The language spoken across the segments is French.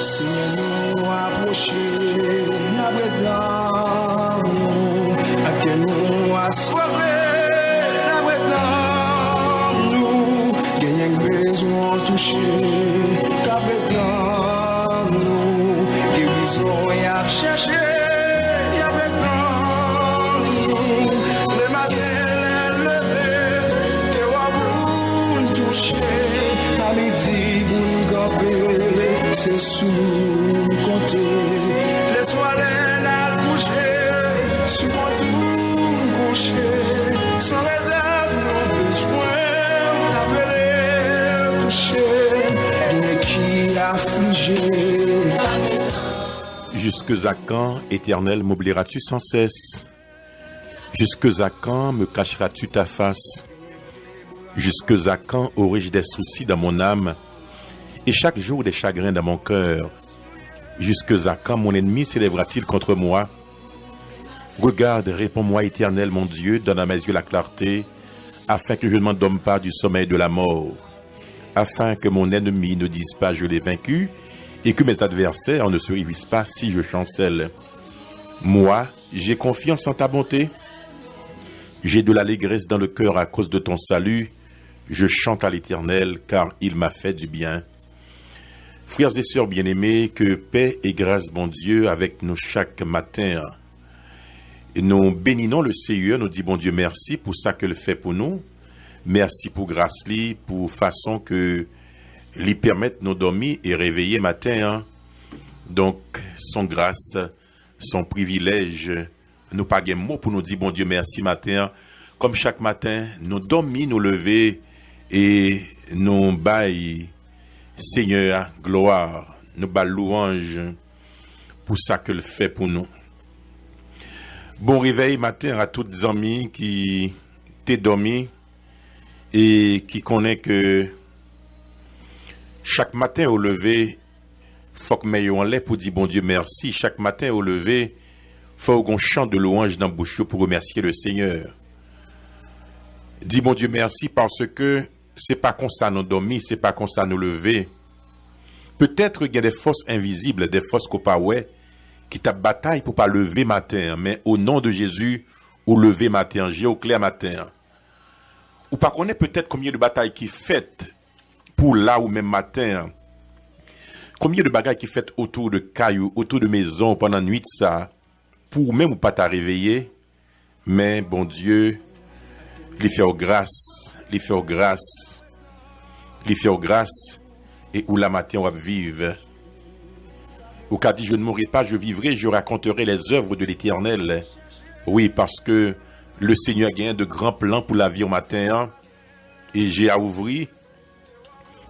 Seigneur nous approcher, n'abredons nous, à que nous assoiffés, n'abredons nous, gagnons besoin toucher, qu'abredons nous, guérison et à chercher. C'est sous compter, laisse-moi l'air bouger, sous mon doux coucher, sans réserve, nos besoins, t'appeler, toucher, d'une qui affligé. Jusque à quand, Éternel, m'oublieras-tu sans cesse? Jusque à quand me cacheras-tu ta face? Jusque à quand aurai-je des soucis dans mon âme? Et chaque jour des chagrins dans mon cœur. Jusque à quand mon ennemi s'élèvera-t-il contre moi? Regarde, réponds-moi, Éternel, mon Dieu, donne à mes yeux la clarté, afin que je ne m'endorme pas du sommeil de la mort, afin que mon ennemi ne dise pas je l'ai vaincu, et que mes adversaires ne se réjouissent pas si je chancelle. Moi, j'ai confiance en ta bonté. J'ai de l'allégresse dans le cœur à cause de ton salut. Je chante à l'Éternel, car il m'a fait du bien. Frères et sœurs bien-aimés, que paix et grâce, bon Dieu, avec nous chaque matin. Et nous bénissons le Seigneur, nous disons, bon Dieu, merci pour ça qu'il fait pour nous. Merci pour grâce, pour façon que lui permettre nous dormir et réveiller matin. Donc, son grâce, son privilège, nous pas de mots pour nous dire, bon Dieu, merci matin. Comme chaque matin, nous dormons, nous lever et nous baillons. Seigneur, gloire, nous bas louange pour ça que le fait pour nous. Bon réveil matin à toutes les amis qui t'ont dormi et qui connaissent que chaque matin au lever, faut que meilleur en l'air pour dire bon Dieu merci. Chaque matin au lever, faut qu'on chante de louange dans la bouche pour remercier le Seigneur. Dis bon Dieu merci parce que c'est pas comme ça nous dormir, c'est pas comme ça nous lever. Peut-être qu'il y a des forces invisibles, des forces qu'on pas ouais, qui t'a bataille pour pas lever matin, mais au nom de Jésus, ou lever matin, j'ai au clair matin. Ou pas connaît peut-être combien de batailles qui faites pour là ou même matin. Combien de bagailles qui faites autour de cailloux, autour de maisons pendant la nuit ça, pour même ou pas t'a réveiller, mais bon Dieu, lui fait grâce, lui fait grâce, lui fait grâce, et où la matin on va vivre. Ou qu'a dit je ne mourrai pas, je vivrai, je raconterai les œuvres de l'Éternel. Oui, parce que le Seigneur a gagné de grands plans pour la vie au matin, et j'ai à ouvrir.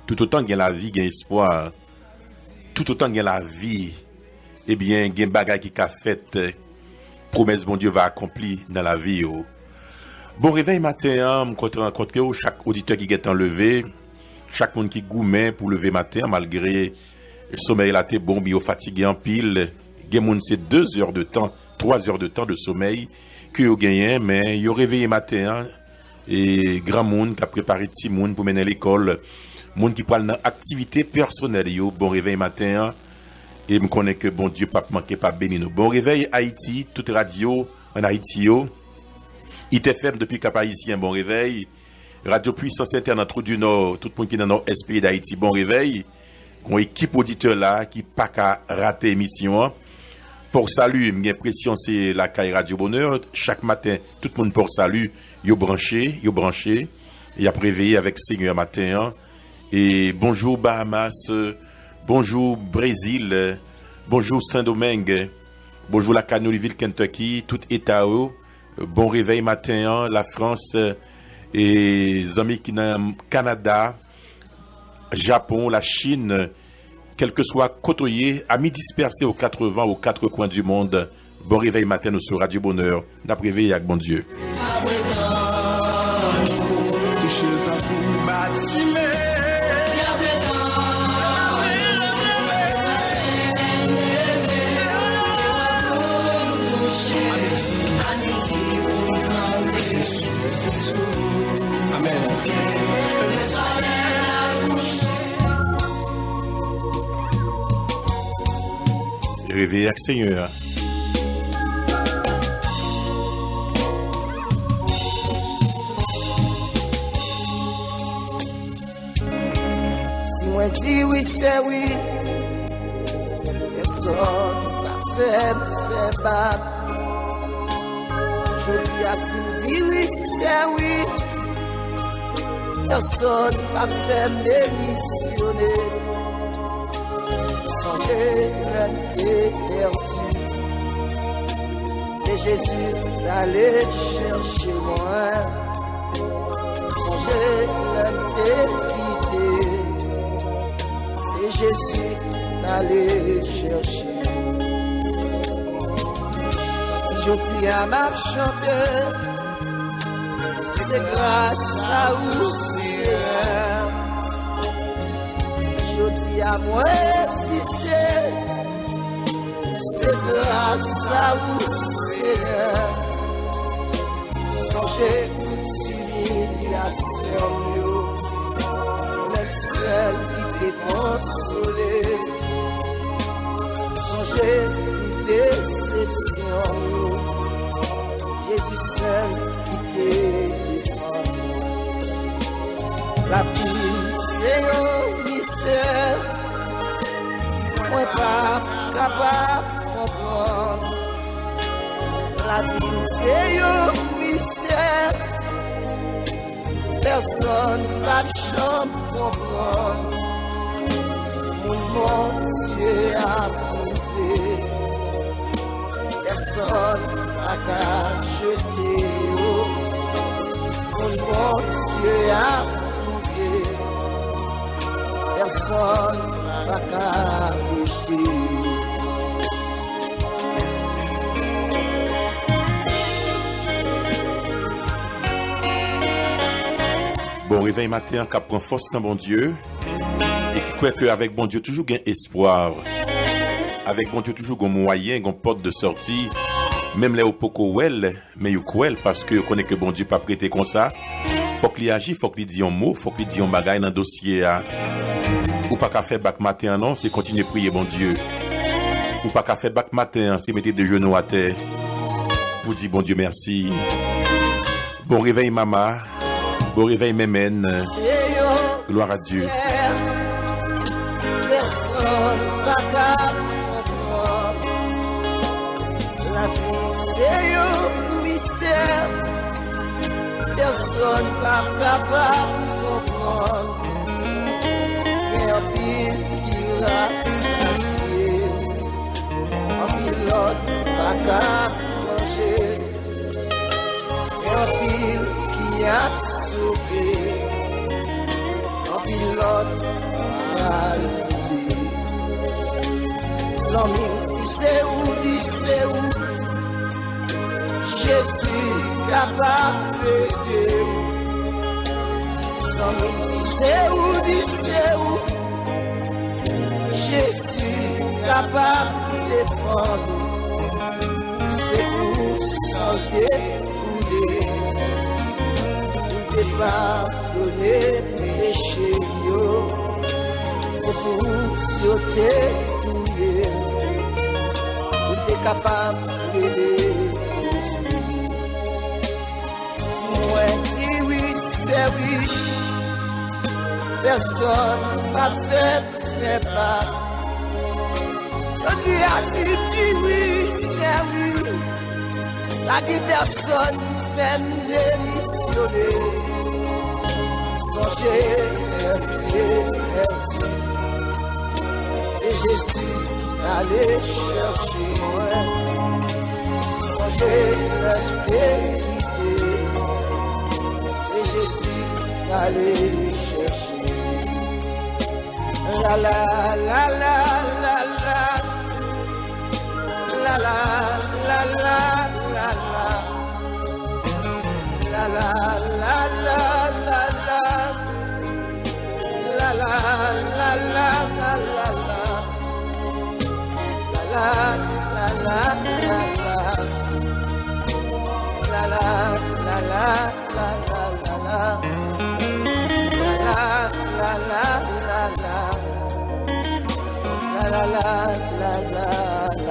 Tout autant qu'il y a la vie, il y a espoir. Tout autant qu'il y a la vie, eh bien, il y a un bagage qui a fait, promesse bon Dieu va accomplir dans la vie. Bon réveil matin, je rencontre chaque auditeur qui est enlevé, chaque monde qui gourmet pour lever matin, malgré le sommeil là, t'es bon, bio fatigué en pile. Il y a c'est 2 heures de temps, 3 heures de temps de sommeil que vous gagnez, mais vous réveillé matin, et grand monde qui a préparé petit monde pour mener à l'école, monde qui parle dans activité personnelle, bon réveil matin, et me connaît que bon Dieu pas manquer pas béni nous. Bon réveil Haïti, toute radio en Haïti ITFM depuis Cap Haïtien, bon réveil. Radio Puissance Interne Trou du Nord, tout le monde qui est dans notre SP d'Haïti, bon réveil. Une équipe auditeur là qui pas qu'à rater émission. Pour salut, j'ai l'impression c'est la caille Radio Bonheur. Chaque matin, tout le monde pour salut, yo branché, et a réveillé avec Seigneur matin. Et bonjour Bahamas, bonjour Brésil, bonjour Saint-Domingue, bonjour la Canouville, Kentucky, tout État. Bon réveil matin, la France et les amis qui dans Canada, Japon, la Chine, quel que soit côtoyé, amis dispersés aux 80, aux 4 coins du monde. Bon réveil matin sur Radio Bonheur, d'après réveil avec bon Dieu. réveiller avec Seigneur. Si moi dis oui, c'est oui. Personne n'a fait bac. Je dis à si dis oui, c'est oui. Personne n'a fait démissionner. Songez l'être perdu. C'est Jésus d'aller chercher moi. Songez l'être quitté. C'est Jésus d'aller chercher. Si je tiens à ma chanter, c'est grâce à vous, Seigneur. Si je dis à moi exister, c'est grâce à vous, Seigneur. Songez toute humiliation, même seul qui t'est consolé. Songez toute déception, Jésus seul qui t'est défend. La vie, c'est un mystère, moi pas capable de comprendre. La vie, c'est un mystère, personne n'a de chambre comprendre. Mon Dieu a prouvé, personne n'a qu'à jeter. Mon Dieu a prouvé, personne n'a qu'à jeter. Bon réveil matin, qui prend force dans bon Dieu. Et qui croit qu'avec bon Dieu, toujours gain espoir. Avec bon Dieu, toujours un moyen, une porte de sortie. Même les opoko well, mais you cruel parce que vous connaissez que bon Dieu pas prêté comme ça. Faut qu'il agisse, faut qu'il dise un mot, faut qu'il dise un bagage dans le dossier. Ou pas qu'à faire bac matin, non, c'est continuer à prier bon Dieu. Ou pas qu'à faire bac matin, c'est mettre des genoux à terre. Pour dire bon Dieu merci. Bon réveil maman. Bon réveil mémène. Gloire à Dieu. Personne n'a qu'à comprendre. La vie, c'est un mystère. Personne n'a capable de comprendre. Et un pile qui rassasie. Un pilote n'a qu'à manger. Et un pile qui a sauvé. Un pilote à l'oublier. Sans mille, si c'est où, dit c'est où. Jésus capable d'aider. Sans mille, si c'est où, dit c'est où. Jésus capable de défendre. C'est pour santé couler. Pardonner mes péchés, c'est pour sauter tout les. Pour être capable de les construire. Si moi dis oui, c'est oui. Personne m'a fait pas. Je dis si dis oui, c'est oui. La vie personne fait me démissionner. Songez perdu. C'est Jésus d'aller chercher. Songez quitté. C'est Jésus d'aller chercher. La la la la la la. La la la la la la. La la la la la la. La la la la la la la. La la la la la. La la la la la la la. La la la la la. La la la la la la.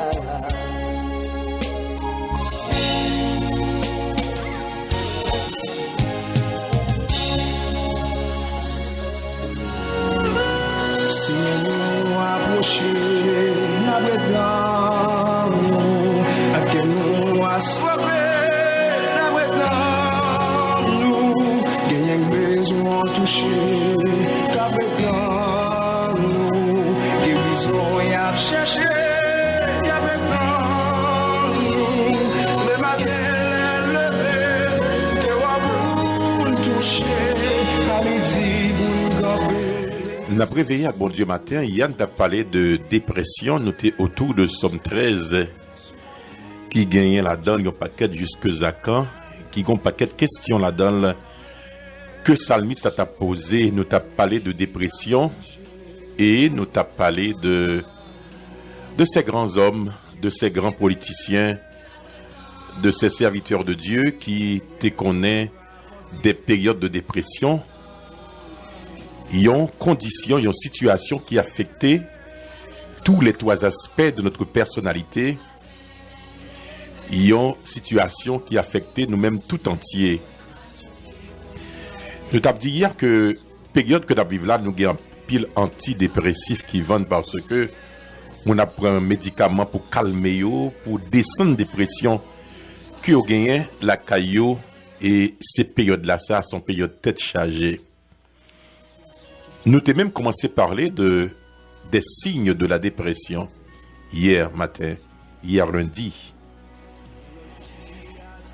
Si nous approcher, n'a pas nous, à que nous assoiffés, n'a pas nous, gagnons besoin toucher, qu'avec nous, guérison y a cherché, qu'avec nous, le matin levé, que vous toucher, à midi vous gobez. N'a réveillé à bon Dieu matin, Yann t'a parlé de dépression, nous t'es autour de Somme 13, qui gagnait là-dedans, un paquet jusque Zakan, qui ont un paquet de questions là-dedans, que Salmiste t'a posé, nous t'a parlé de dépression, et nous t'a parlé de ces grands hommes, de ces grands politiciens, de ces serviteurs de Dieu qui te connaissent des périodes de dépression. Il y a une condition, il y a une situation qui affectait tous les trois aspects de notre personnalité. Il y a une situation qui affectait nous-mêmes tout entier. Je t'ai dit hier que période que nous vivons là, nous avons un pile antidépressif qui vendent parce que on a pris un médicament pour calmer, pour descendre dépression, qui a gagné la caillou et ces périodes-là, ça sont périodes tête chargée. Nous avons même commencé à parler des signes de la dépression hier matin, hier lundi.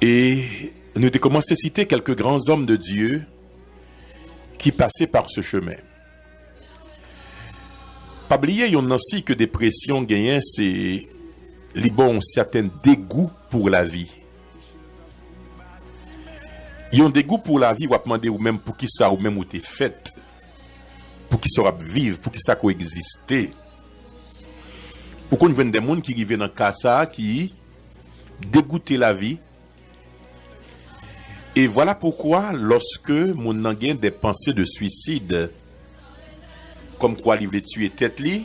Et nous avons commencé à citer quelques grands hommes de Dieu qui passaient par ce chemin. Pas oublier, il y a aussi que dépression gagnée, c'est un certain dégoût pour la vie. Il y a un dégoût pour la vie, ou à demander ou même pour qui ça, ou même où tu es fait. Pour qui saura vivre, pour qui ça coexister. Pour qu'on vienne des gens qui vivent dans le cas ça, qui dégoûtent la vie. Et voilà pourquoi, lorsque mon a des pensées de suicide, comme quoi il veut tuer tête li,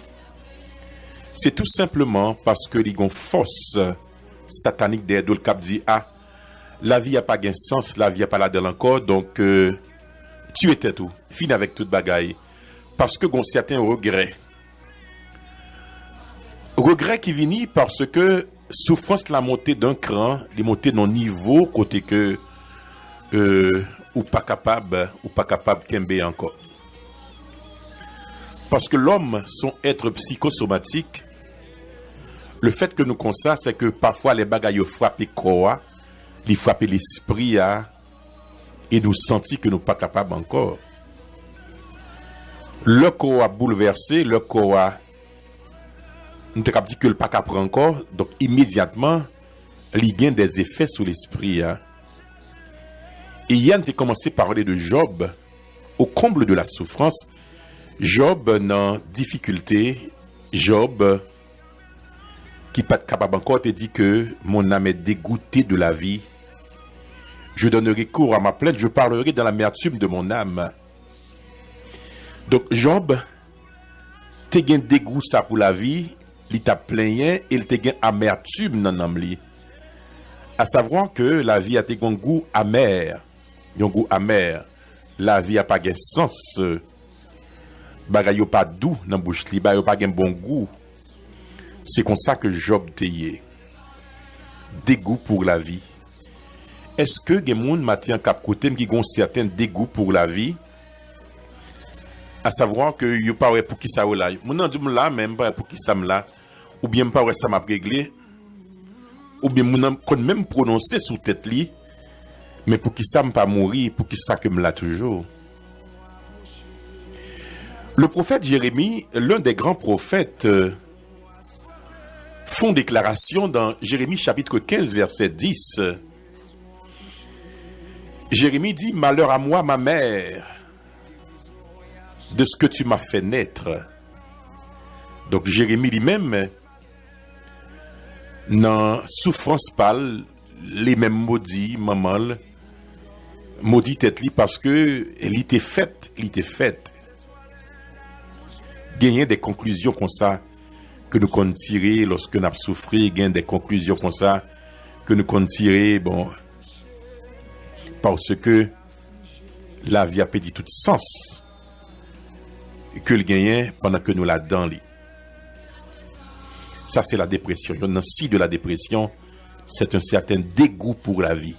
c'est tout simplement parce que les force satanique derrière le cap dit ah, la vie a pas de sens, la vie a pas là-dedans encore, donc tuer tête tout, fin avec toute bagaille. Parce que ont certains regrets. Regrets qui viennent parce que souffrance la montée d'un cran, les montées d'un niveau côté que ou pas capable kembe encore. Parce que l'homme, son être psychosomatique, le fait que nous constatons, c'est que parfois les bagailles frappent le corps, ils frappent l'esprit, et nous sentons que nous ne sommes pas capables encore. Le corps a bouleversé, le corps a... Nous ne dit que le pas capable encore, donc immédiatement, il y a des effets sur l'esprit. Et Yann a commencé à parler de Job, au comble de la souffrance. Job dans difficulté, Job qui n'est pas capable encore te dit que mon âme est dégoûtée de la vie. Je donnerai cours à ma plainte, je parlerai dans l'amertume de mon âme. Donc Job, te gen dégoût ça pour la vie, il t'a plaigné, il te gen amertume dans l'âme li. À savoir que la vie a te un goût amer, un goût amer. La vie a pas de sens. Bagay yo pas doux dans bouche li, bagay yo pas gen bon goût. C'est comme ça que Job te yé. Dégoût pour la vie. Est-ce que gen moun matin k'ap kote qui gon certain dégoût pour la vie? À savoir que yo pas ouais pour qui ça ou là. Moun nan di moun là même pas pour qui ça me là ou bien pas ouais ça m'a réglé ou bien moun nan kon même prononcer sous tête li mais pour qui ça me pas mourir, pour qui ça que me là toujours. Le prophète Jérémie, l'un des grands prophètes, font déclaration dans Jérémie chapitre 15 verset 10. Jérémie dit: malheur à moi ma mère de ce que tu m'as fait naître. Donc Jérémie lui-même, dans souffrance pâle, les mêmes maudits, maman, maudit tête li parce que elle était faite, Gagner des conclusions comme ça que nous comptons tirer lorsque nous avons souffert, gagner des conclusions comme ça que nous comptons tirer, bon, parce que la vie a perdu tout sens. que le gagnait pendant que nous là-dedans. Ça, c'est la dépression. Il y en a si de la dépression, c'est un certain dégoût pour la vie.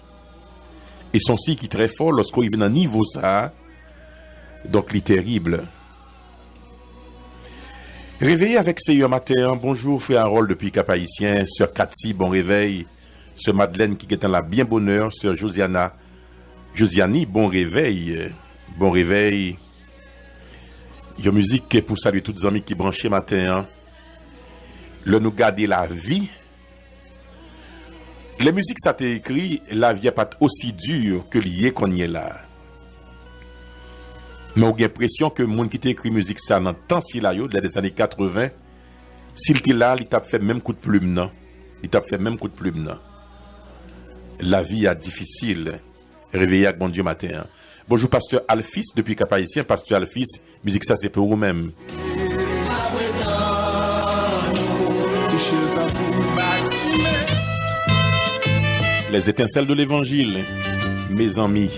Et son si qui est très fort lorsqu'on est dans un niveau ça, donc il est terrible. Réveillé avec Seigneur matin, bonjour frère Harold depuis Cap-Haïtien, sœur Cathy, bon réveil, sœur Madeleine qui est dans la bien bonheur, sœur Josiani, bon réveil. Il y a musique pour saluer tous les amis qui branchent matin. Le nous garder la vie. Les musiques, ça t'a écrit, la vie n'est pas aussi dure que lié qu'on y est là. Mais on a l'impression que le monde qui t'a écrit musique, ça, dans le temps, s'il a eu, des années 80, s'il était là, il t'a fait même coup de plume, non? La vie est difficile. Réveillé avec bon Dieu matin. Bonjour, pasteur Alphys, depuis Cap-Haïtien. Pasteur Alphys, musique, ça, c'est pour vous-même. Les étincelles de l'évangile, mes amis.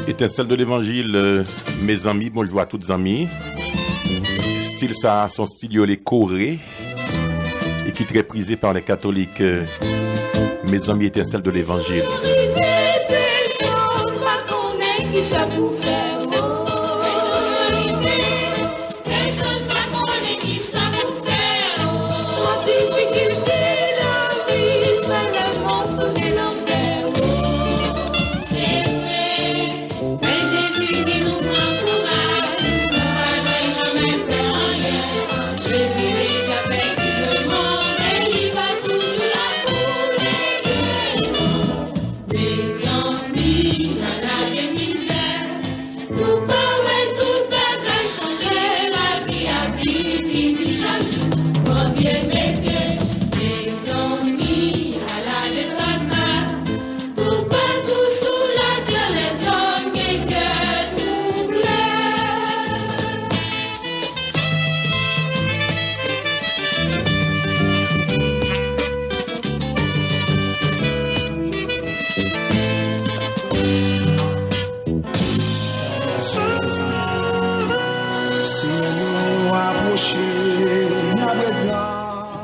Étincelle de l'évangile, mes amis, bonjour à toutes les amis. style ça, son style les choré et qui est très prisé par les catholiques. Mes amis étincelles de l'évangile.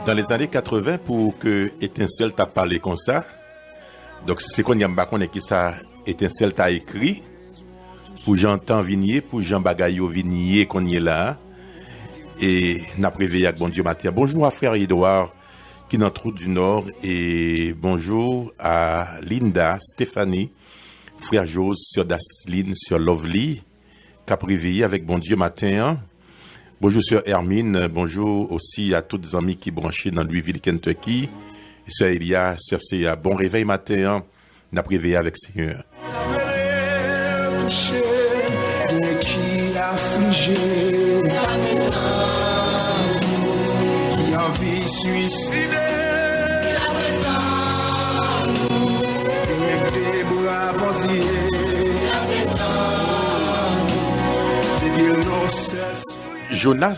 Dans les années 80, pour que Étincelle t'a parlé comme ça, donc c'est qu'on y a pas qui ça Étincelle t'a écrit pour Jean-Tan Vignier, pour Jean Bagayo Vignier qu'on y est là, et n'a préveillé avec bon Dieu matin. Bonjour à frère Edouard qui est dans Route du Nord, et bonjour à Linda, Stéphanie, frère Jose, sur Dasline, sur Lovely, qui a préveillé avec bon Dieu matin. Bonjour sœur Hermine, bonjour aussi à toutes les amis qui branchent dans Louisville, Kentucky. Sœur Elia, sœur Céa, bon réveil matin, n'a préveillé avec Seigneur. Jonas,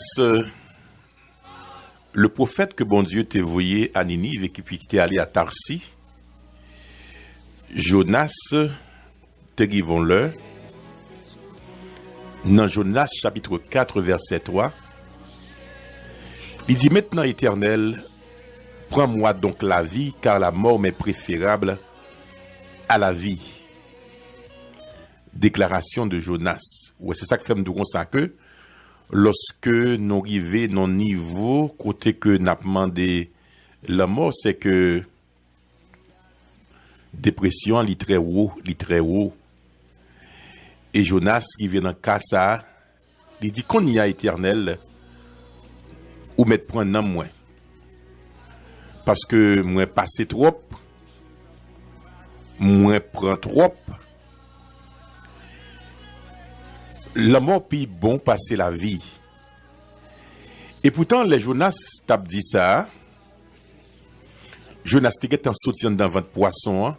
le prophète que bon Dieu t'a envoyé à Ninive et qui était allé à Tarsi, Jonas, te guivons-le, dans Jonas chapitre 4 verset 3, il dit maintenant Éternel, prends-moi donc la vie car la mort m'est préférable à la vie. Déclaration de Jonas. Ouais, c'est ça que fait me dire ça que lorsque nous arrivons dans niveau côté que n'a demandé la mort, c'est que dépression li très haut. Et Jonas qui vient dans cas ça, il dit qu'on y a Éternel ou mettre prendre dans moi. Parce que moi passé trop, moi prend trop. La mort puis bon passer la vie. Et pourtant, les Jonas t'a dit ça. Jonas t'es en soutien dans votre poisson. Hein?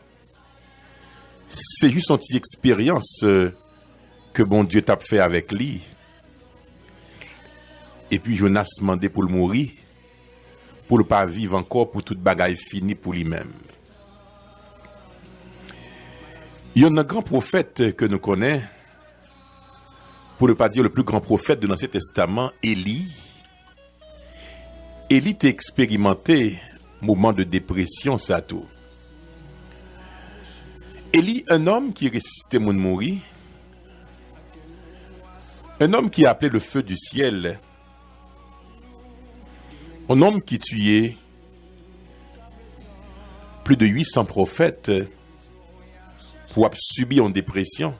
C'est juste une petite expérience que bon Dieu t'a fait avec lui. Et puis Jonas demandé pour le mourir, pour ne pas vivre encore, pour toute bagaille finie pour lui-même. Il y a un grand prophète que nous connaissons, pour ne pas dire le plus grand prophète de l'Ancien Testament, Élie. Élie t'a expérimenté moment de dépression, ça tout. Élie, un homme qui ressuscitait mon mourir, un homme qui a appelé le feu du ciel, un homme qui tuait plus de 800 prophètes pour subir une dépression.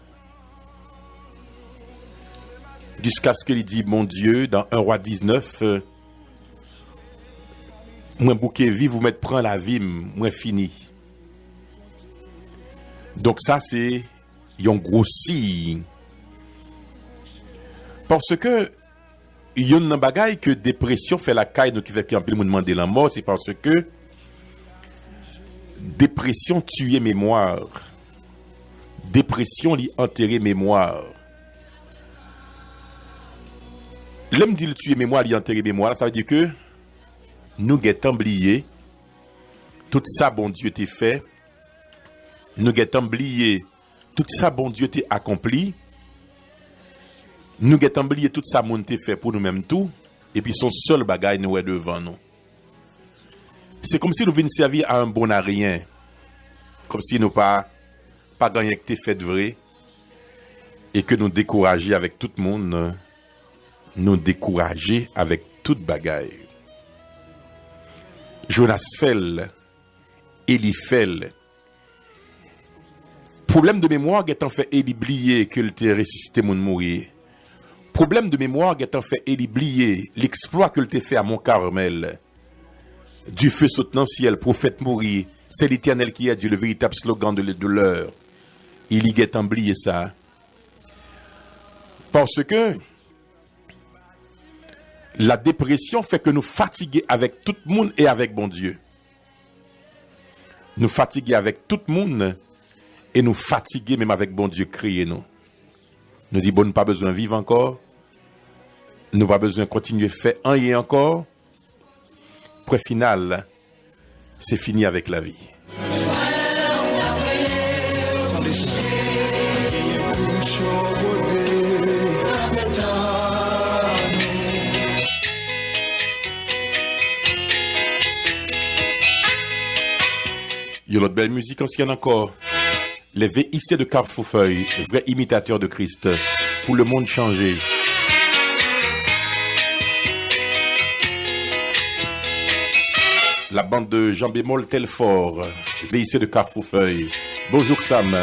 Jusqu'à ce qu'il dit, mon Dieu, dans 1 Roi 19, moi bouquet vie, vous mettez prend la vie, moi fini. Donc ça, c'est un gros signe. Parce que il y a une bagaille que dépression fait la caille, donc qui fait qu'un peu me demander la mort, c'est parce que dépression tue mémoire. Dépression lui enterrer mémoire. L'homme dit le tuer mémoire, lui enterrer mémoire, ça veut dire que nous avons oublié tout ça, bon Dieu t'a fait. Nous avons oublié tout ça, bon Dieu t'a accompli. Nous avons oublié tout ça, mon t'a fait pour nous-mêmes tout. et puis son seul bagage nous est devant nous. C'est comme si nous venions servir à un bon à rien. Comme si nous pas gagné que t'es fait vrai. Et que nous décourager avec tout le monde. Nous décourager avec toute bagaille. Jonas Fell, Eli Fell. Problème de mémoire qui est en fait Eli oublié que le t'est ressuscité mon mourir. Problème de mémoire qui est en fait Eli oublié l'exploit que le t'est fait à Mont-Carmel. Du feu saute dans le ciel, prophète mourir. C'est l'Éternel qui a dit le véritable slogan de l'heure. Il y est oublié ça. Parce que la dépression fait que nous fatiguons avec tout le monde et avec bon Dieu. Nous fatiguons avec tout le monde et nous fatiguons même avec bon Dieu créé nous. Nous disons, bon, nous pas besoin de vivre encore. Nous pas besoin de continuer à faire un et encore. Pour final, c'est fini avec la vie. Il y a l'autre belle musique ancienne encore. Les VIC de Carrefourfeuille, vrais imitateurs de Christ, pour le monde changé. La bande de Jean Bémol Telfort, VIC de Carrefourfeuille. Bonjour Sam.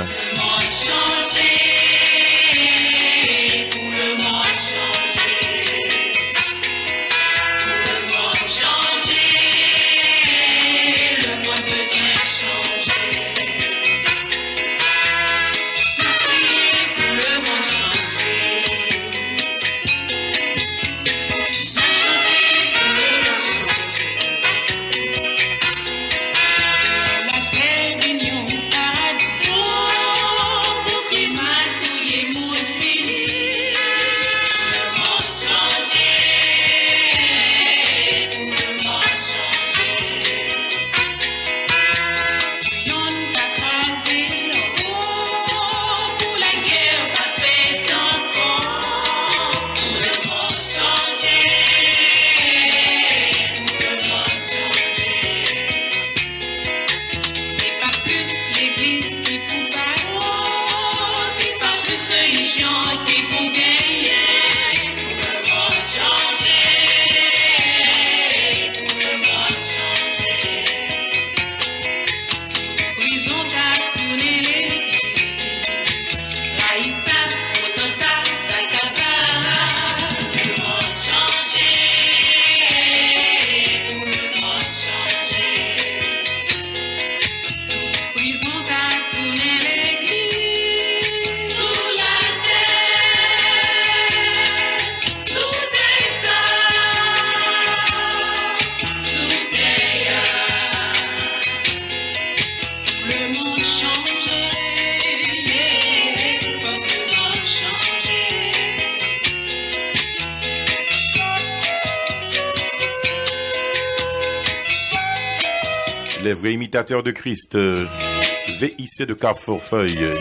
Les vrais imitateurs de Christ, VIC de Carrefourfeuille,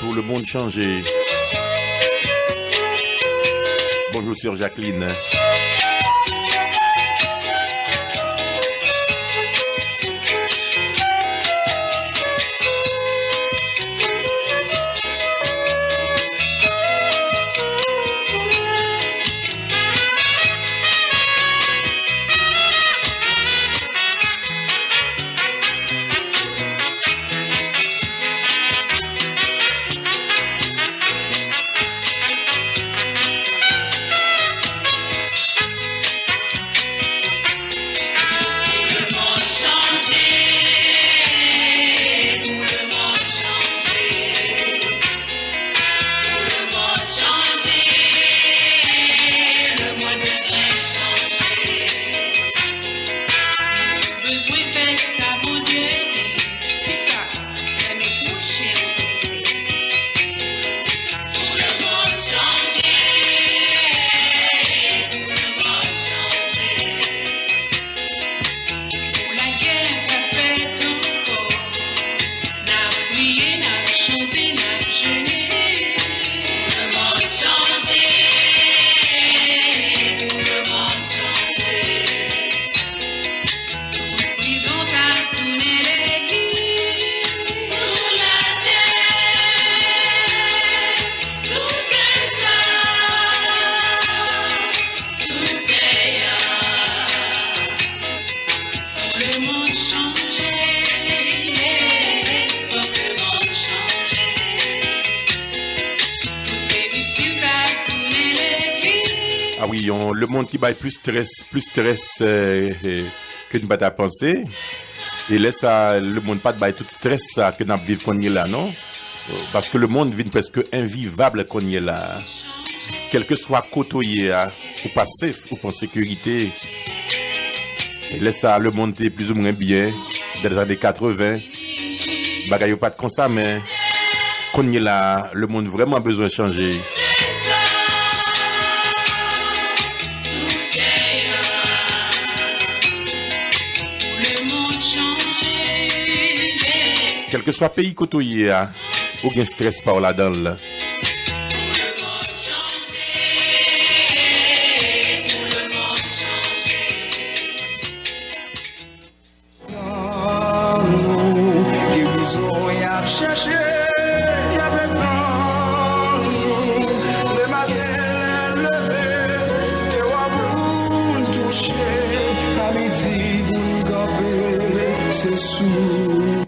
pour le monde changé. Bonjour sœur Jacqueline. le monde qui baille plus stress que nous pas penser. Et laisse ça, le monde pas de bailler tout stress ça que nous vivons qu'on y est là, non? Parce que le monde vit presque invivable qu'on y est là. Quel que soit côté, ou pas safe, ou pas en sécurité. Et laisse ça, le monde est plus ou moins bien, dans les années 80. Bagaille pas de comme ça, mais qu'on y est là, le monde vraiment besoin de changer. Quel que soit pays côtoyé, aucun stress par là-dedans. Là. C'est sous.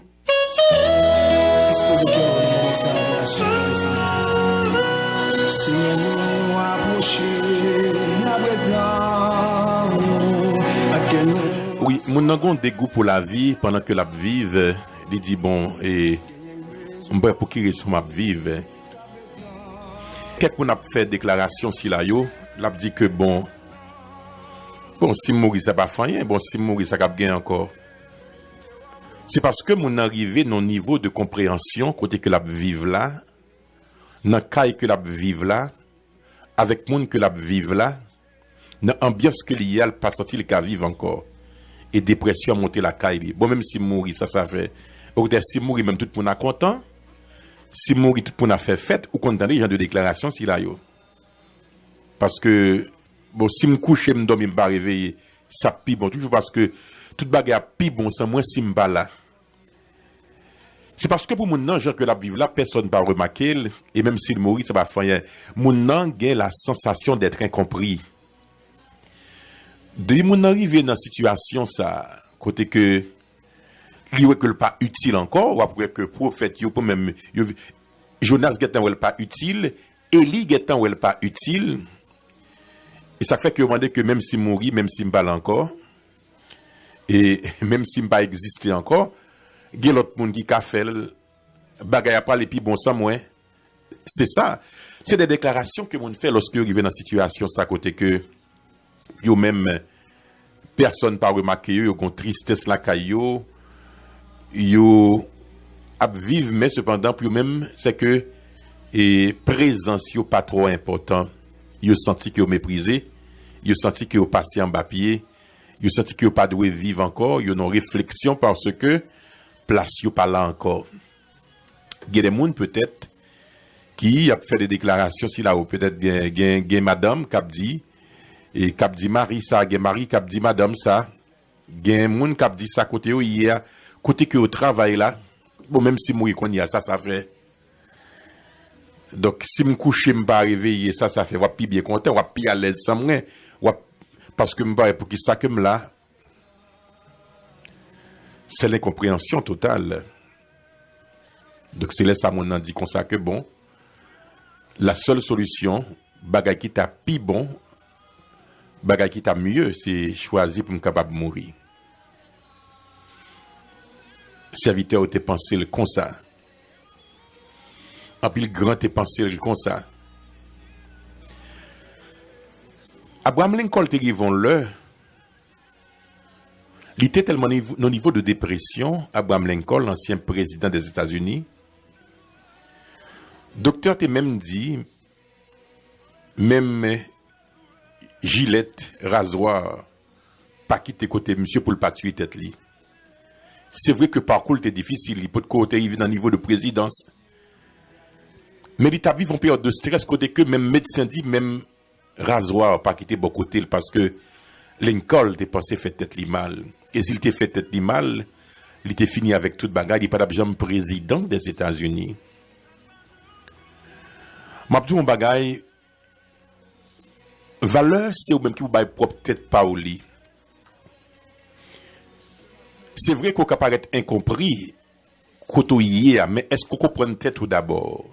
Oui, mon a des goûts pour la vie pendant que la vive, il dit bon et on peut pour qui sur ma vive. Quelqu'un a fait déclaration si là yo, l'a dit que bon si mourir ça pas rien, bon si mourir ça cap gain encore. C'est parce que mon arrivé dans niveau de compréhension côté que la vive là, dans caille que la vive là, avec monde que la vive là, dans ambiance que il y a pas sorti le cas vivre encore. Et dépression a monté la caille. Bon même si mourir ça fait. Ou si mourir même tout le monde est content. Si mourir tout le monde a fait fête ou content les gens de déclaration si là yo. Parce que bon si me coucher me dormir me pas réveiller, ça pi bon toujours parce que toute bagarre pi bon sans moi si me pas là. C'est parce que pour mon nan que la vivre là personne pas remarquer et même s'il mourit ça va faire mon nan gagne la sensation d'être incompris. De mon arrivé dans situation ça côté que lui que pas utile encore ou après que prophète yo même Jonas getan ou pas utile, Élie getan ou pas utile. Et ça fait que demander que même si mourit, même si m'bal encore et même si m'pas exister encore, il y a l'autre monde qui a fait bagay a pas les pi bon sans moi. C'est ça. C'est des déclarations que moun fait lorsque arrive dans situation ça côté que yo même personne pas remarqué yo gon tristesse la caillou yo a vivre mais cependant pour même c'est que et présence yo pas trop important. Yo senti que yo méprisé, yo senti que yo passé en bas pied, yo senti que yo pas doué vivre encore, yo non réflexion parce que place yo pas là encore. Il y a des moun peut-être qui a fait des déclarations si là ou peut-être gen madame qui a dit et qui a dit Marie ça, gen Marie qui a dit madame ça, gen moun qui a dit ça côté hier côté que au travail là, bon même si moi qu'on y a ça fait. Donc si me coucher me pas réveiller ça fait wa pi bien content, wa pi à l'aise sans rien, parce que me pas pour qui ça que me là c'est l'incompréhension totale. Donc c'est là ça mon nan dit comme ça que bon la seule solution bagay qui t'a pi bon bagay qui t'a mieux c'est choisir pour me capable mourir. Serviteur te pensé le comme ça. En pile grand te pensé le comme ça. Abraham Lincoln te rivon le il était tellement au niveau de dépression, Abraham Lincoln, l'ancien président des États-Unis. Docteur t'a même dit, même gilette, rasoir, pas quitter côté monsieur pour le pas tuer tête li. C'est vrai que parcours était difficile, il peut de côté il vient dans niveau de présidence. Mais il t'a vécu en période de stress côté que même médecin dit même rasoir pas quitter bon côté parce que Lincoln t'es pensé fait tête li mal. Et s'il t'est fait tête li mal, il était fini avec toute bagarre, il pas jamais président des États-Unis. M'a dit mon bagaille valeur c'est ou même qui vous bail propre tête pas au lit. C'est vrai qu'on peut paraître incompris côtoyer mais est-ce qu'on comprend tête tout d'abord?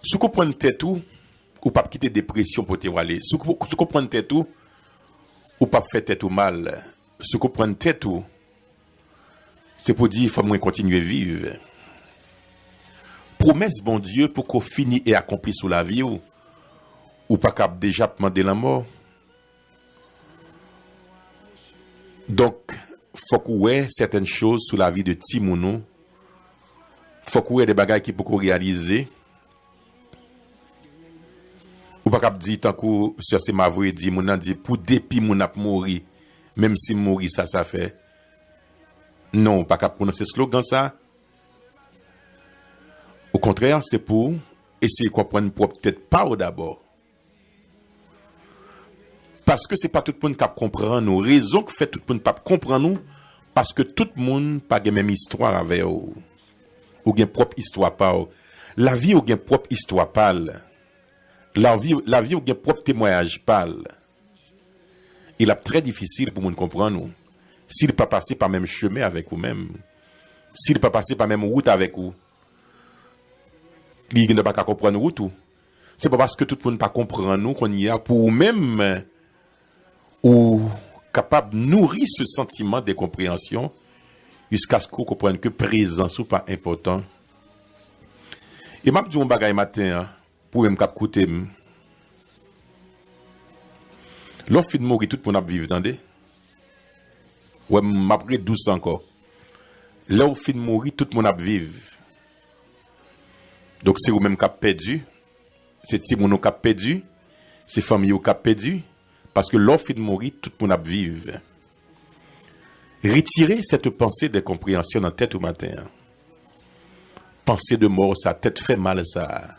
Si vous comprenez tête tout, ou pas quitter dépression pour te aller. Si vous comprenez tout, ou pas faire tête ou mal. Si vous comprenez tout, c'est pour dire qu'il faut moins continuer à vivre. Promesse, bon Dieu, pour qu'on finisse et accomplisse sous la vie, ou pas qu'à déjà demander la mort. Donc, faut qu'on ait certaines choses sous la vie de Timounou. Faut qu'on ait des bagages qui pour réaliser. Ou pas qu'à dire tant que c'est ma voix dit mon dit pour depuis mon ap mourir, même si mourir ça fait. Non, pas qu'à prononcer slogan ça. Au contraire, c'est pour essayer de comprendre peut-être pas d'abord. Parce que c'est pas tout le monde qui comprend nous. Raison que fait tout le monde pas comprendre nous, parce que tout le monde pas la même histoire avec vous. Ou une propre histoire pas. La vie ou une propre histoire parle. La vie ou une propre témoignage parle. Il est très difficile pour nous comprendre nous. S'il pas passé par même chemin avec vous-même, s'il pas passé par même route avec vous, il ne pas comprendre route tout. C'est pas parce que tout le monde pas comprendre nous qu'on y a pour même ou capable de nourrir ce sentiment de compréhension jusqu'à ce qu'on comprenne que présence ou pas important. Et m'a dit un bagay matin pour me écouter. L'offre de mourir tout le monde a vivre dans des. Ouais, m'après 12 encore. Là où fin de mourir tout le monde a vivre. Donc c'est vous même qui a perdu. C'est Timono qui a perdu. C'est famille qui a perdu. Parce que l'offre de mourir, tout le monde a vivre. Retirez cette pensée de compréhension dans la tête au matin. Pensée de mort, ça tête fait mal ça.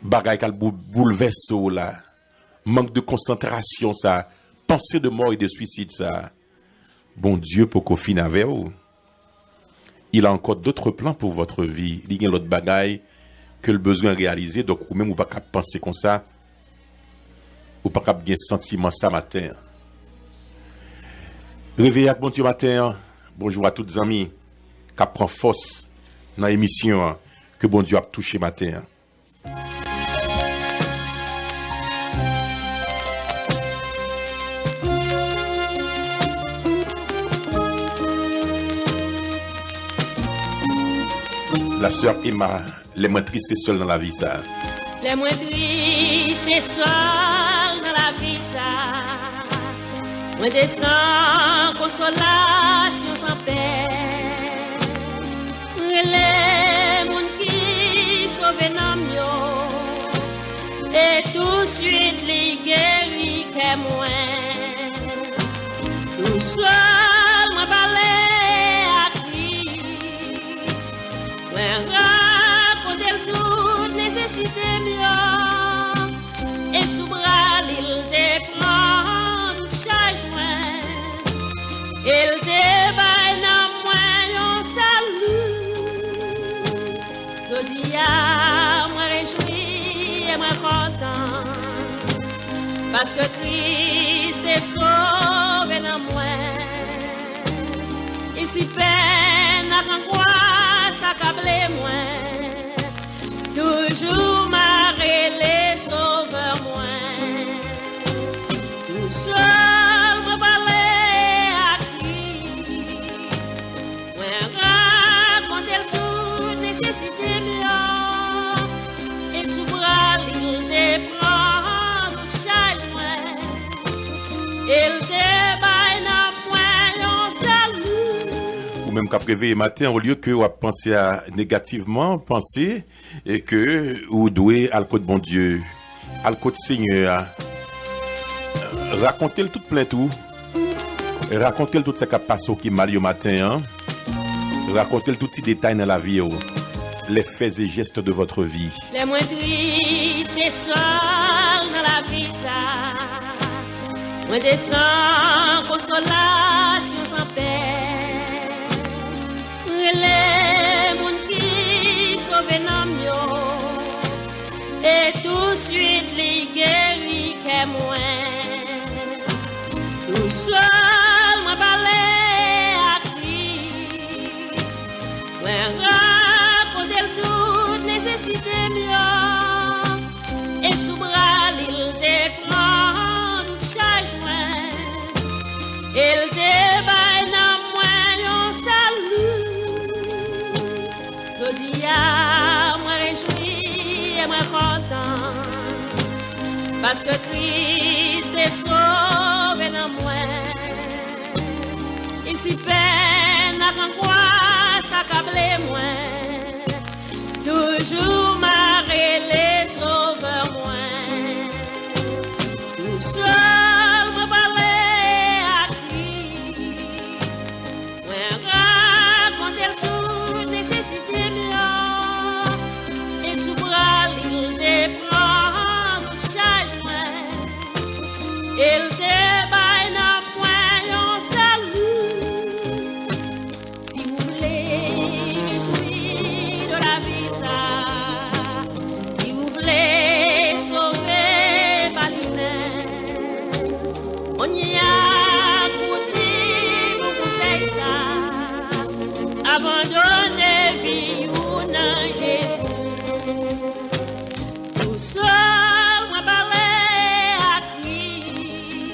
Bagay qui bouleverse là. Manque de concentration ça. Pensée de mort et de suicide ça. Bon Dieu pour qu'on finisse avec vous. Il a encore d'autres plans pour votre vie. Il y a l'autre bagay que le besoin réalisé. Donc ou même ou pas qu'à penser comme ça. Ou pas qu'à bien sentiment ça matin. Réveillez bon Dieu matin. Bonjour à toutes les amis. Qui prend force dans l'émission que bon Dieu a touché matin. La sœur Emma, les moins tristes et seuls dans la vie, ça. Les moins tristes et seuls dans la vie, ça. Moins des sans consolation, sans paix. Les gens qui sauvent nos et tout de suite les guéris qu'est moins. Tout seul, moi, raconter toute nécessité mieux et sous bras il déprend chaque joint il débaille dans moi un salut je dis à moi réjoui et moi content parce que Christ est sauvé dans moi ici peine à angoisse accablé moi toujours marrer les sauveurs moi tout seul me parler à Christ moi raconter toute nécessité mieux et sous bras il déprend chaque joint il débaille dans moi un salut ou même qu'à réveiller matin, au lieu que vous pensez à négativement, pensez et que vous devez à côté de bon Dieu, à côté de Seigneur, racontez le tout plein tout, racontez le tout ce qui a passé qui mal au matin, racontez le tout petit détail dans la vie, les faits et gestes de votre vie. Les moins tristes et seuls dans la vie, ça, moins des sans consolation, sans paix. Les gens qui sauvent nos et tout de suite les guéris qu'est moins. Tout seul, moi, parler à Christ. Moi, raconter toute nécessité mieux parce que Christ est sauvé dans moi. Ici peine, angoisse, accablé moi. Toujours marrer les sauveurs moi. Tout seul me parler à Christ. Moi raconter toute nécessité mieux. Et sous bras il déprend le changement. Il débaille dans point un salut. Si vous voulez réjouir de la vie ça, si vous voulez sauver par l'humain, on y a goûté pour conseil ça. Abandonnez vie ou non Jésus. Tout seul moi parler à Christ.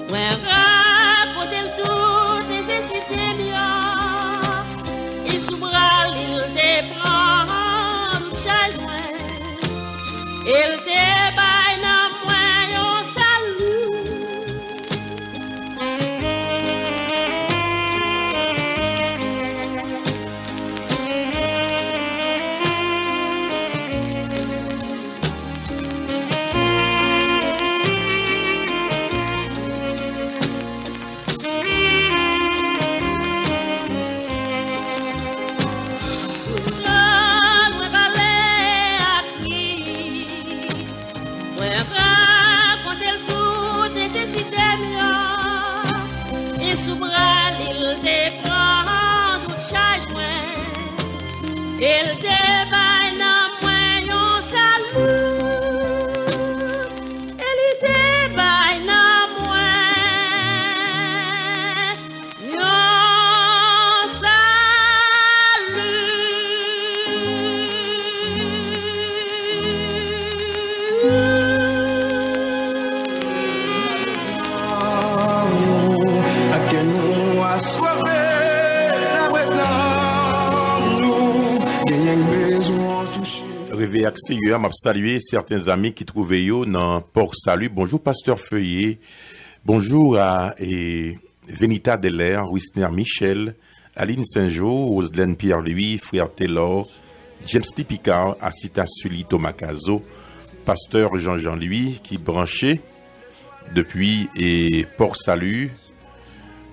Moi raconter toute nécessité mieux. Et sous bras il déprend le changement. Il débaille dans moi un salut. Tout seul, moi parler à Christ. Moi raconter toute nécessité mieux. Et sous bras il déprend tout changement. Il débaille dans moi un salut. Il débaille dans moi un À que nous assoiffés, nous gagnons besoin toucher. Réveil accès, m'a salué certains amis qui trouvaient yo dans Port Salut. Bonjour Pasteur Feuillet. Bonjour à Venita Delair, Wisner Michel, Aline Saint-Jean, Roselène Pierre-Louis, Frère Taylor, James T. Picard, Asita Sully Thomas Cazo, Pasteur Jean-Jean Louis qui branché depuis Port Salut.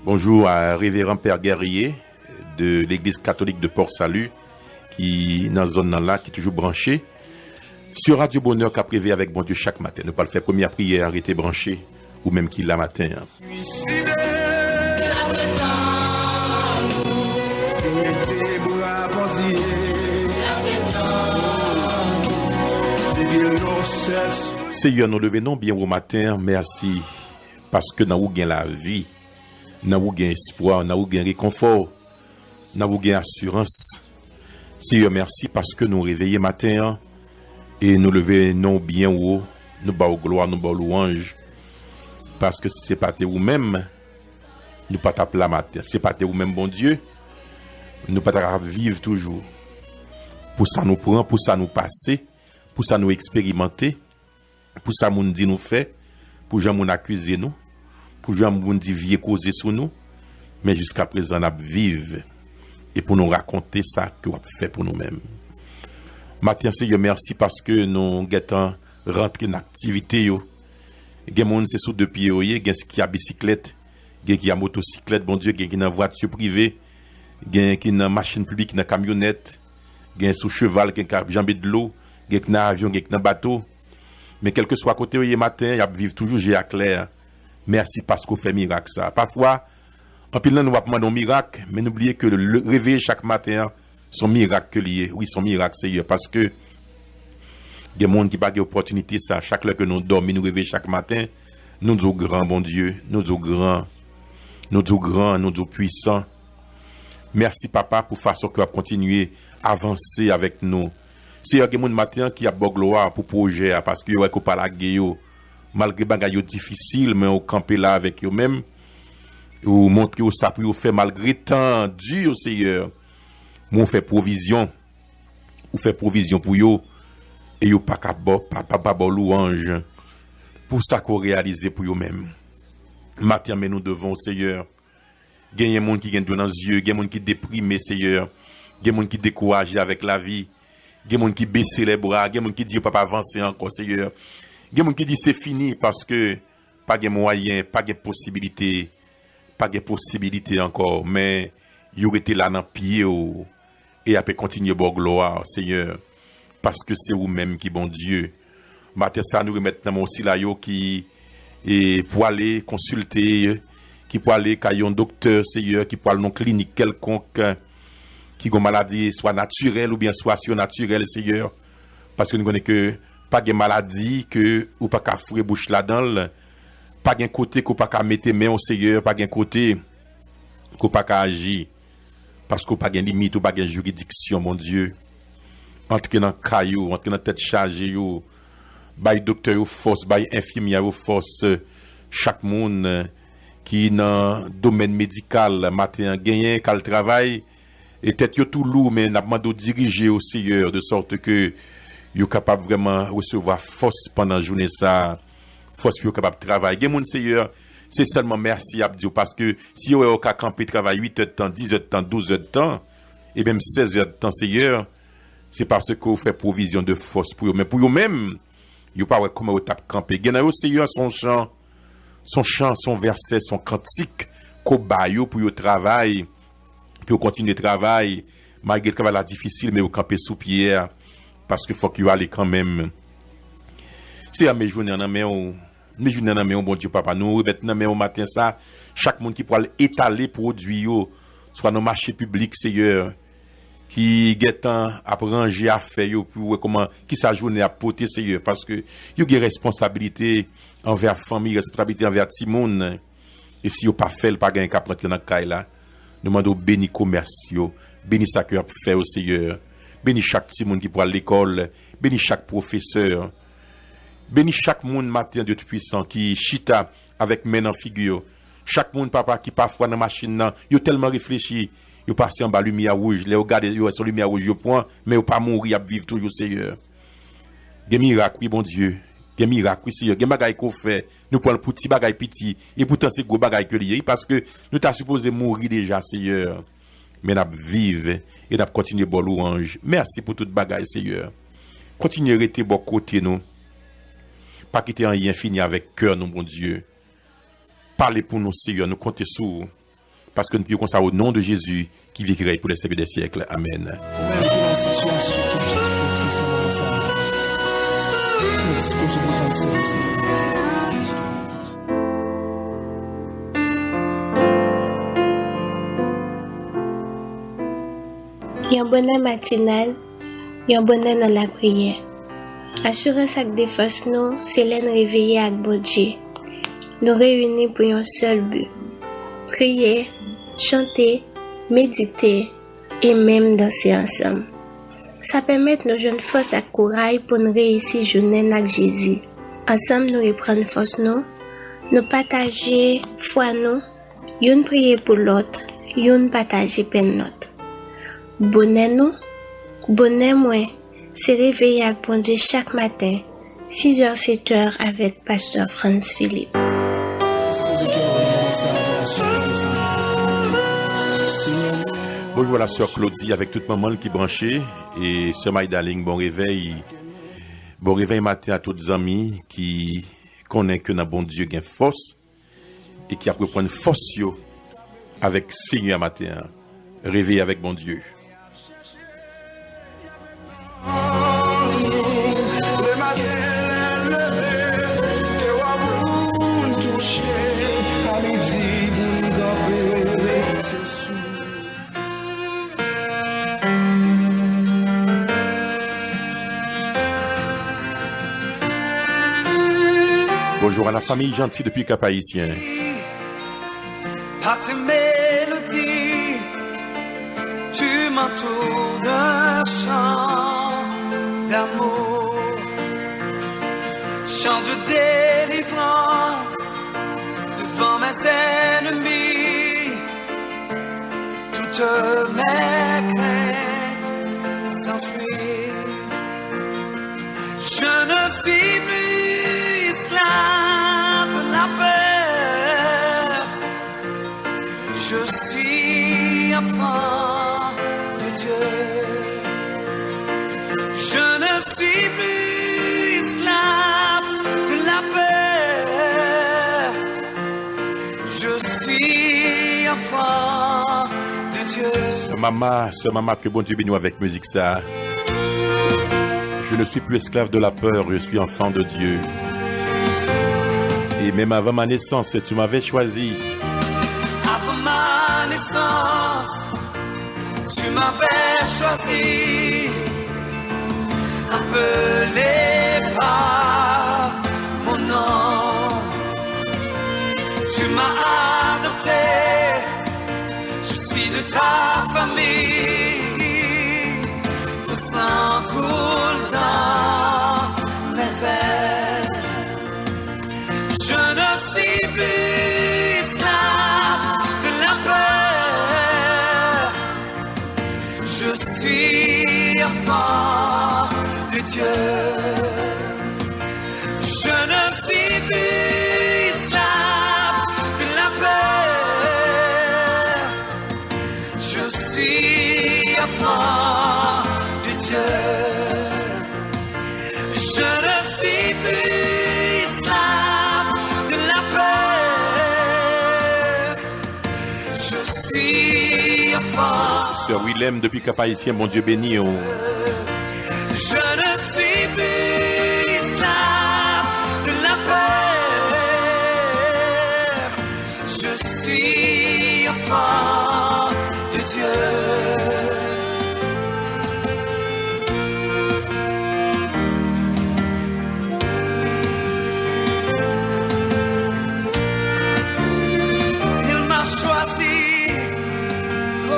Bonjour à Révérend Père Guerrier de l'Église catholique de Port Salut qui dans la zone là qui est toujours branché sur Radio Bonheur qu'a prévu avec bon Dieu chaque matin. Nous pas le faire première prière arrêter branché ou même qui la matin. Suicidé, tes bras bandillés, nos cesse. Seigneur, nous levons bien au matin, merci parce que nous avons la vie, nous avons espoir, nous avons réconfort, nous avons assurance. Seigneur, merci parce que nous réveillons matin et nous levons bien haut, nous bas gloire, nous bas louange. Parce que si ce n'est pas vous-même, nous pas taper la matin. Si ce n'est pas vous-même, bon Dieu, nous pas vivre toujours. Pour ça nous prend, pour ça nous passer, pour ça nous expérimenter, pour ça nous dit nous fait, pour ça nous accuser nous, pour ça nous dit vieux causer sur nous, mais jusqu'à présent nous vivre et pour nous raconter ça que nous fait pour nous-mêmes. Matin, Seigneur, merci parce que nous sommes rentrés dans l'activité. Il y a des gens qui sont sous deux pieds, il y a des gens qui ont bicyclette, il y a des gens qui ont motocyclette, bon Dieu, il y a des gens qui ont voiture privée, il y a des gens qui ont machine publique, qui ont camionnette, il y a des gens qui ont cheval, qui ont jambé de l'eau, il y a des gens qui ont avion, il y a des gens qui ont bateau. Mais quel que soit côté hier matin, il y a vivre toujours j'ai à clair. Merci parce qu'on fait miracle ça. Parfois, en pile nous va demander un miracle, mais n'oubliez que le réveil chaque matin, son miracle lié. Oui, son miracle c'est parce que des gens qui n'ont pas d'opportunité ça. Chaque fois que nous dormons, nous réveillons chaque matin, nous disons grand bon Dieu, nous disons grand, nous disons grand, nous disons puissant. Merci papa pour façon que va continuer à avancer avec nous. C'est un monde matin qui a beau gloire pour projet parce que ouais qu'on pas la guerre malgré bagaille difficile mais on camper là avec eux même ou montrer au ça pour faire malgré temps dur Seigneur. Mon fait provision ou fait provision pour yo et yo pas bon louange pour ça qu'on réalise pour eux-mêmes. Matin, mais nous devons, Seigneur, il y a des gens qui ont dans les yeux, il y a des gens qui sont déprimés, Seigneur, il y a des gens qui sont découragés avec la vie, il y a des gens qui baissent les bras, il y a des gens qui disent, pas avancer encore, Seigneur. Il y a des gens qui disent, c'est fini parce que pas de moyens, pas de possibilités, encore, mais ils auraient été là dans le pied et après continuer à gloire, Seigneur, parce que c'est vous-même qui bon Dieu. Matin, ça nous remet maintenant aussi là, qui et pour aller consulter, qui pour aller à un docteur, Seigneur, qui pour aller dans une clinique quelconque, qui a une maladie soit naturelle ou bien soit surnaturelle, Seigneur, parce que nous connaissons que pas de maladie que ou pas qu'à fouer bouche là-dedans, pas de côté qu'on pas qu'à mettre main au Seigneur, pas de côté qu'on pas qu'à agir, parce qu'on pas de limite ou pas de juridiction, mon Dieu. Entrer dans le caillou, entrer dans la tête chargée, by docteur ou force, by infirmière ou force, chaque monde qui dans le domaine médical, matin, gagné, qu'à le travail, et peut-être tout lourd, mais n'a pas de diriger au Seigneur, de sorte que vous êtes capable vraiment recevoir force pendant la journée, ça, force pour capable de travailler. Et mon Seigneur, c'est seulement merci à Dieu, parce que si vous avez campé travail 8 heures de temps, 10 heures de temps, 12 heures de temps, et même 16 heures de temps, Seigneur, c'est parce que vous faites provision de force pour eux. Mais pour eux-mêmes, vous ne pouvez pas comment vous tapez camper. Vous avez Seigneur son chant, son verset, son cantique, qu'on baille pour le travail, pour continuer le travail, malgré le travail difficile, mais vous campez sous pierre, parce qu'il faut que vous allez quand même. C'est à mes journées en main, bon Dieu, papa, nous, maintenant, au matin, ça, chaque monde qui pourra étaler produit, soit dans le marché public, Seigneur, qui guettent à ranger à faire pour comment qui sa journée à porter Seigneur, parce que il y a des responsabilités envers la famille, responsabilité envers tout le monde, et si vous pas fait pas gagner qu'à prendre dans la caille là, nous demandons béni commerciaux, béni ça que fait au Seigneur, béni chaque petit monde qui pour à l'école, béni chaque professeur, béni chaque monde matin de tout puissant qui chita avec main en figure, chaque monde papa qui parfois dans machine là, il tellement réfléchi. Vous passez en bas lumière rouge, les regardez sur lumière rouge, point, mais vous pas mourir à vivre toujours, Seigneur. Des miracles, oui, bon Dieu. Des miracles, oui, Seigneur. Des bagailles qu'on fait, nous prenons pour petits bagailles petits, et pourtant c'est gros bagailles que lié, parce que nous t'as supposé mourir déjà, Seigneur. Mais nous vivons et nous continuons bon louange. Merci pour toute bagaille, Seigneur. Continuez à rester bon côté, nous. Pas quitter un lien fini avec cœur, nous, bon Dieu. Parlez pour nous, Seigneur, nous comptez sur vous. Parce que nous prions ça au nom de Jésus qui vit pour les siècles des siècles. Amen. Il y a un bonheur matinal, il y a un bonheur dans la prière. Assurance avec des forces, nous, c'est l'en réveiller avec bon Dieu. Nous réunir pour un seul but. Prier, chanter, méditer et même danser ensemble. Ça permet nos jeunes force et courage pour nous réussir journée avec Jésus. Ensemble, nous reprendre force nous partager foi nous, une prier pour l'autre, une partager peine l'autre. Bonheur moi, c'est réveiller avec bon Dieu chaque matin, 6h-7h avec Pasteur Franz Philippe. Bonjour la sœur Claudie avec toute maman qui branchée et sœur Maïdaling, bon réveil matin à tous les amis qui connaissent que notre bon Dieu gagne force et qui a pu prendre force avec Seigneur matin. Réveil avec bon Dieu. Bonjour à la famille gentille depuis Cap-Haïtien. Par tes mélodies, tu m'entoures d'un chant d'amour, chant de délivrance devant mes ennemis. Toutes mes craintes s'enfuient. Je ne suis plus esclave enfant de Dieu. Je ne suis plus esclave de la peur. Je suis enfant de Dieu. Ce maman, que bon Dieu bénisse avec musique ça. Je ne suis plus esclave de la peur, je suis enfant de Dieu. Et même avant ma naissance, tu m'avais choisi. Avant ma naissance, tu m'avais choisi, appelé par mon nom. Tu m'as adopté, je suis de ta famille. Ton sang coule dans mes veines. Je ne suis plus esclave de la peur. Je suis enfant de Dieu. Je ne suis plus esclave de la peur. Je suis enfant de Dieu. Je ne suis plus esclave de la peur. Je suis enfant. Sœur Willem, depuis Cap Haïtien, mon Dieu béni. Oh. Je ne suis plus esclave de la peur. Je suis enfant de Dieu. Il m'a choisi. Oh.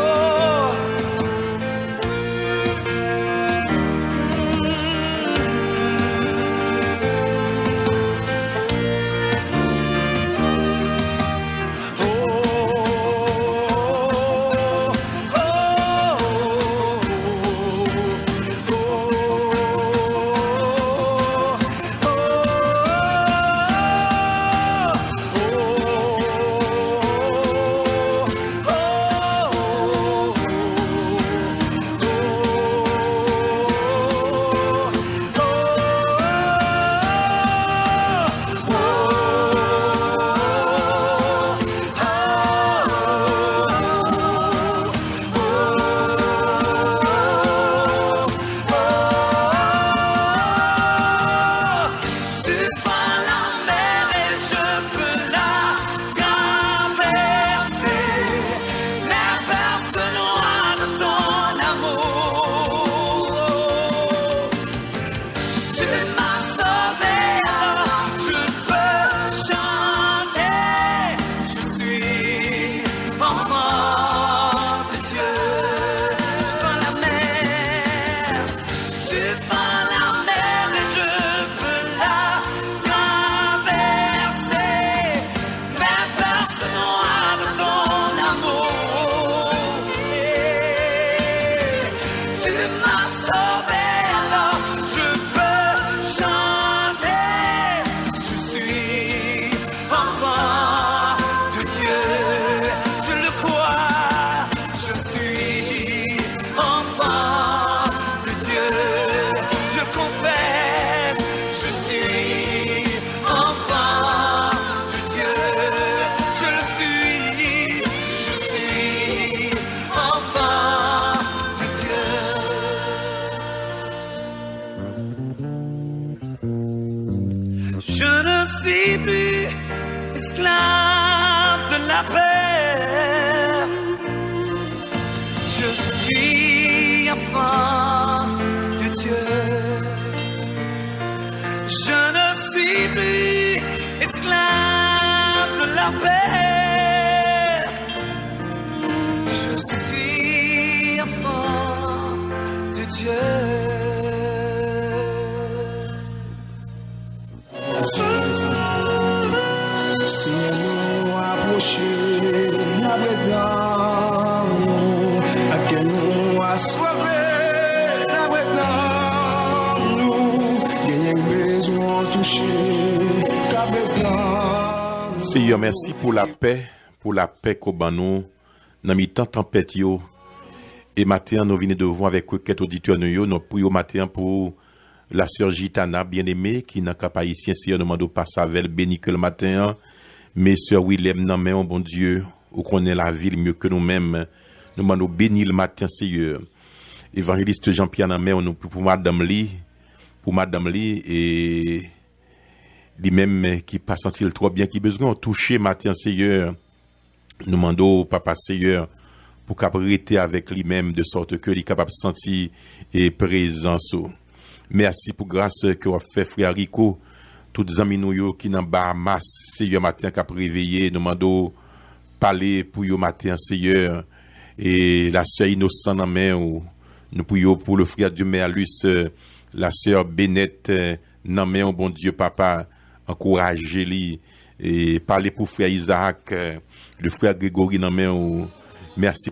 Seigneur, merci pour la paix qu'au ban nous dans mi-temps tempête yo. Et matin, nous venons devant avec requête auditeur nous prions matin pour la sœur Gitana bien-aimée qui n'a qu'à pas ici, Seigneur, nous demandons pas Savel béni que le matin. Mais sœur Willem, non mais, oh bon Dieu, ou connaît la ville mieux que nous-mêmes. Nous demandons béni le matin, Seigneur. Évangéliste Jean-Pierre Namé, nous pour Madame Lee, et lui-même qui pas senti le trop bien, qui besoin de toucher matin, Seigneur. Nous demandons, Papa Seigneur, pour qu'après avec lui-même, de sorte que il est capable de sentir et présence. Merci pour grâce que vous avez fait, frère Rico, tous les amis nous qui n'ont pas Bahamas, Seigneur, matin, qui a réveillé, nous demandons parler pour vous matin, Seigneur, et la sœur Innocent en main, nous prions pour le frère du Merlus, la sœur Bennett, non mais bon Dieu, papa, encouragez-les, et parler pour frère Isaac, le frère Grégory, non mais merci